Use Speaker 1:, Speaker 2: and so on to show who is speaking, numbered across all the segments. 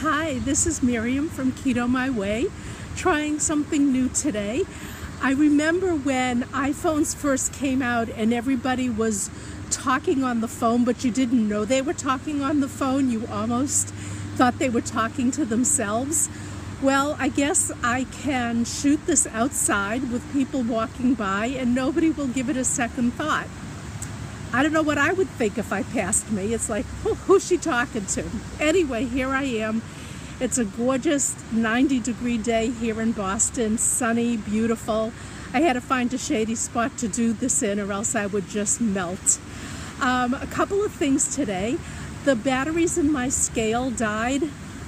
Speaker 1: Hi, this is Miriam from Keto My Way, trying something new today. I remember when iPhones first came out and everybody was talking on the phone, but you didn't know they were talking on the phone. You almost thought they were talking to themselves. Well, I guess I can shoot this outside with people walking by and nobody will give it a second thought. I don't know what I would think if I passed me. It's like, who's she talking to? Anyway, here I am. It's a gorgeous 90-degree day here in Boston, sunny, beautiful. I had to find a shady spot to do this in or else I would just melt. A couple of things today. The batteries in my scale died.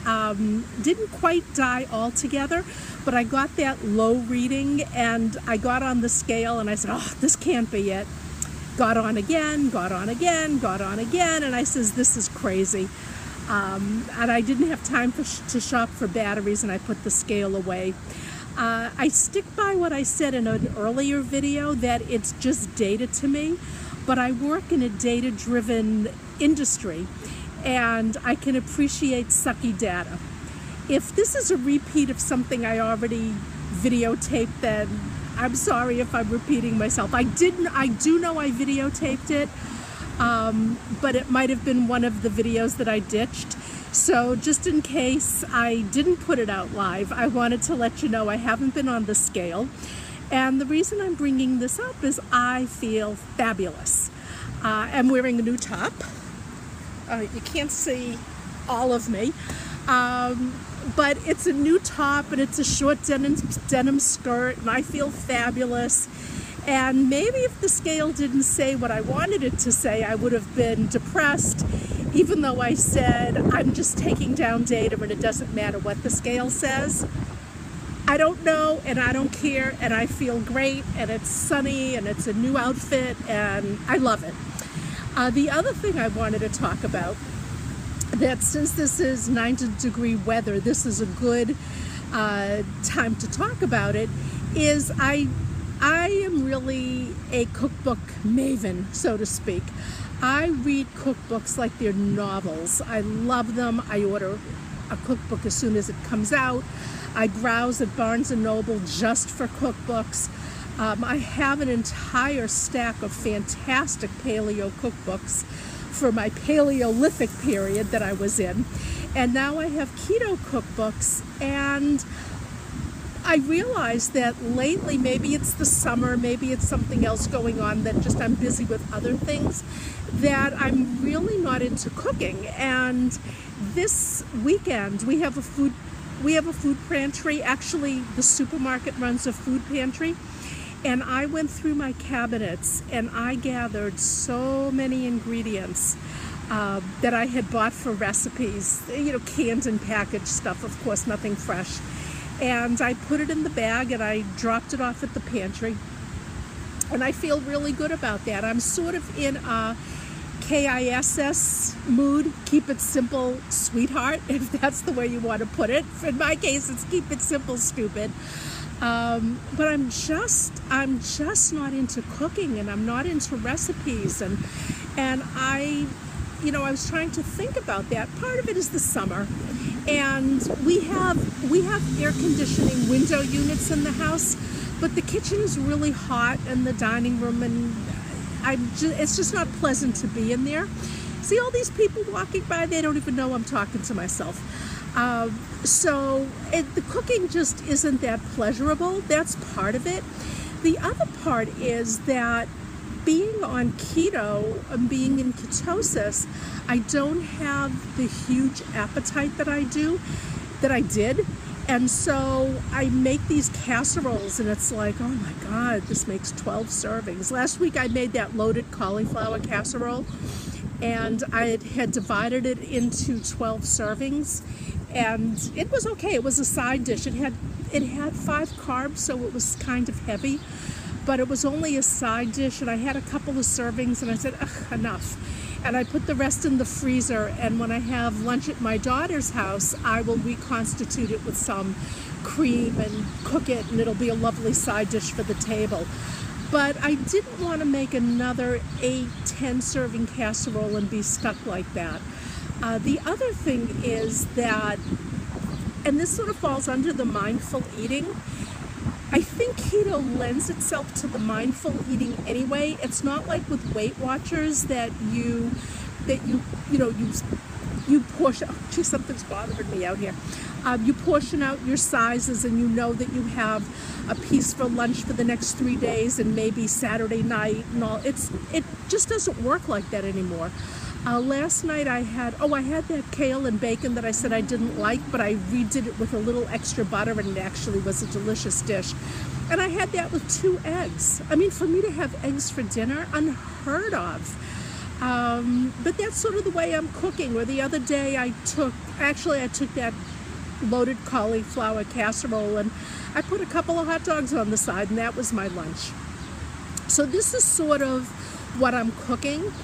Speaker 1: Didn't quite die altogether, but I got that low reading and I got on the scale and I said, oh, this can't be it. Got on again, got on again, got on again, and I says, this is crazy. And I didn't have time to shop for batteries and I put the scale away. I stick by what I said in an earlier video that it's just data to me, but I work in a data-driven industry and I can appreciate sucky data. If this is a repeat of something I already videotaped, then I'm sorry if I'm repeating myself. I do know I videotaped it, but it might have been one of the videos that I ditched. So just in case I didn't put it out live, I wanted to let you know I haven't been on the scale. And the reason I'm bringing this up is I feel fabulous. I'm wearing a new top. You can't see all of me. But it's a new top and it's a short denim skirt and I feel fabulous. And maybe if the scale didn't say what I wanted it to say, I would have been depressed, even though I said I'm just taking down data and it doesn't matter what the scale says. I don't know and I don't care and I feel great and it's sunny and it's a new outfit and I love it. The other thing I wanted to talk about, that since this is 90-degree weather, this is a good time to talk about it, is I am really a cookbook maven, so to speak. I read cookbooks like they're novels. I love them. I order a cookbook as soon as it comes out. I browse at Barnes & Noble just for cookbooks. I have an entire stack of fantastic paleo cookbooks for my Paleolithic period that I was in. And now I have keto cookbooks, and I realized that lately, maybe it's the summer, maybe it's something else going on, that just I'm busy with other things, that I'm really not into cooking. And this weekend we have a food pantry. Actually, the supermarket runs a food pantry. And I went through my cabinets and I gathered so many ingredients that I had bought for recipes, canned and packaged stuff, of course, nothing fresh. And I put it in the bag and I dropped it off at the pantry. And I feel really good about that. I'm sort of in a KISS mood, keep it simple, sweetheart, if that's the way you want to put it. In my case, it's keep it simple, stupid. But I'm just not into cooking and I'm not into recipes and I was trying to think about that. Part of it is the summer and we have air conditioning window units in the house, but the kitchen is really hot and the dining room, and it's just not pleasant to be in there. See all these people walking by, they don't even know I'm talking to myself. So the cooking just isn't that pleasurable. That's part of it. The other part is that being on keto and being in ketosis, I don't have the huge appetite that I did. And so I make these casseroles and it's like, oh my God, this makes 12 servings. Last week I made that loaded cauliflower casserole and I had divided it into 12 servings. And it was okay. It was a side dish. It had 5 carbs, so it was kind of heavy, but it was only a side dish. And I had a couple of servings, and I said, ugh, enough. And I put the rest in the freezer. And when I have lunch at my daughter's house, I will reconstitute it with some cream and cook it, and it'll be a lovely side dish for the table. But I didn't want to make another 8-10 serving casserole and be stuck like that. The other thing is that, and this sort of falls under the mindful eating, I think keto lends itself to the mindful eating anyway. It's not like with Weight Watchers that you portion. Oh, geez, something's bothering me out here. You portion out your sizes, and you know that you have a piece for lunch for the next 3 days, and maybe Saturday night and all. It just doesn't work like that anymore. Last night I had that kale and bacon that I said I didn't like, but I redid it with a little extra butter, and it actually was a delicious dish. And I had that with 2 eggs. I mean, for me to have eggs for dinner, unheard of. But that's sort of the way I'm cooking. Or the other day I took that loaded cauliflower casserole, and I put a couple of hot dogs on the side, and that was my lunch. So this is sort of what I'm cooking.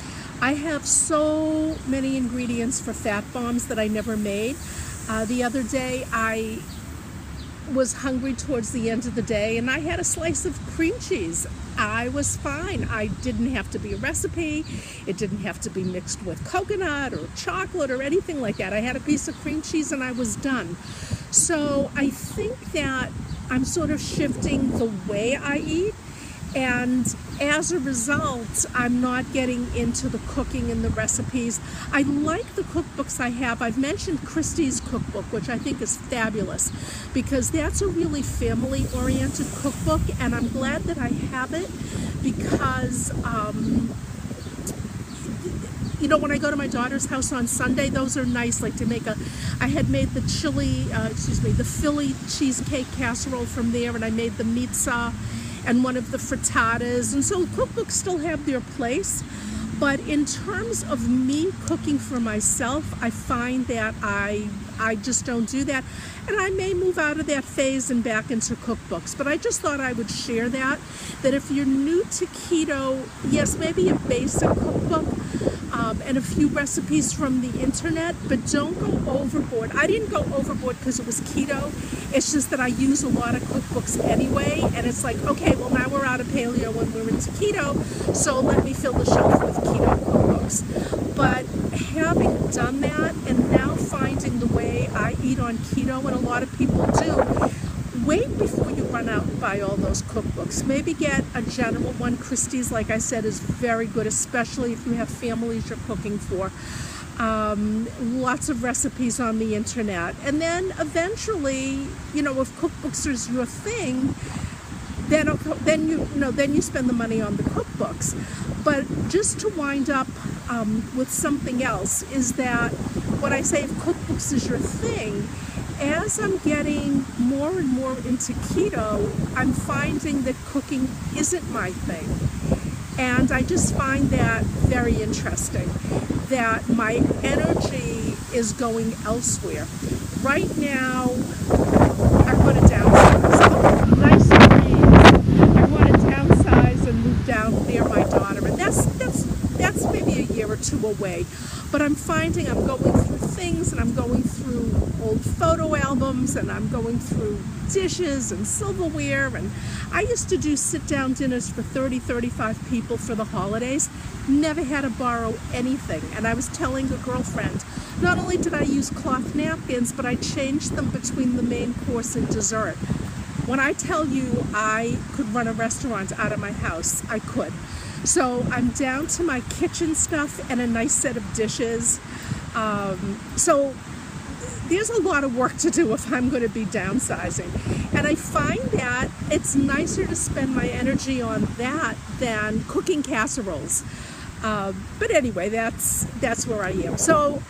Speaker 1: I have so many ingredients for fat bombs that I never made. The other day I was hungry towards the end of the day, and I had a slice of cream cheese. I was fine. I didn't have to be a recipe. It didn't have to be mixed with coconut or chocolate or anything like that. I had a piece of cream cheese and I was done. So I think that I'm sort of shifting the way I eat, and as a result, I'm not getting into the cooking and the recipes. I like the cookbooks I have. I've mentioned Christie's cookbook, which I think is fabulous, because that's a really family-oriented cookbook, and I'm glad that I have it, because when I go to my daughter's house on Sunday, those are nice, like to make I had made the the Philly cheesecake casserole from there, and I made the pizza and one of the frittatas, and so cookbooks still have their place. But in terms of me cooking for myself, I find that I just don't do that, and I may move out of that phase and back into cookbooks. But I just thought I would share that if you're new to keto, yes, maybe a basic cookbook and a few recipes from the internet, but don't go overboard. I didn't go overboard because it was keto. It's just that I use a lot of cookbooks anyway, and it's like, okay, well, now we're out of paleo and we're into keto, so let me fill the shelf with keto cookbooks. But having done that and now finding the way I eat on keto, and a lot of people do, wait before you run out and buy all those cookbooks. Maybe get a general one. Christie's, like I said, is very good, especially if you have families you're cooking for. Lots of recipes on the internet. And then eventually, if cookbooks is your thing, then you spend the money on the cookbooks. But just to wind up with something else is that when I say if cookbooks is your thing, as I'm getting more and more into keto, I'm finding that cooking isn't my thing. And I just find that very interesting, that my energy is going elsewhere. Right now, I want to downsize. Oh, nice breeze. I want to downsize and move down near my daughter. And that's maybe a year or two away. But I'm finding I'm going through things, and I'm going through old photo albums, and I'm going through dishes and silverware. And I used to do sit-down dinners for 30, 35 people for the holidays. Never had to borrow anything. And I was telling a girlfriend, not only did I use cloth napkins, but I changed them between the main course and dessert. When I tell you I could run a restaurant out of my house, I could. So I'm down to my kitchen stuff and a nice set of dishes. So there's a lot of work to do if I'm going to be downsizing. And I find that it's nicer to spend my energy on that than cooking casseroles. But anyway, that's where I am. So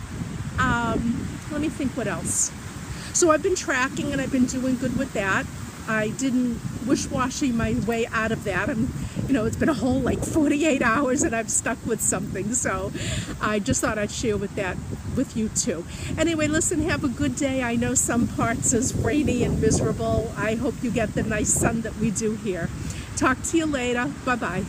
Speaker 1: let me think what else. So I've been tracking, and I've been doing good with that. I didn't wish-washy my way out of that. It's been a whole 48 hours and I'm stuck with something. So I just thought I'd share that with you too. Anyway, listen, have a good day. I know some parts is rainy and miserable. I hope you get the nice sun that we do here. Talk to you later. Bye-bye.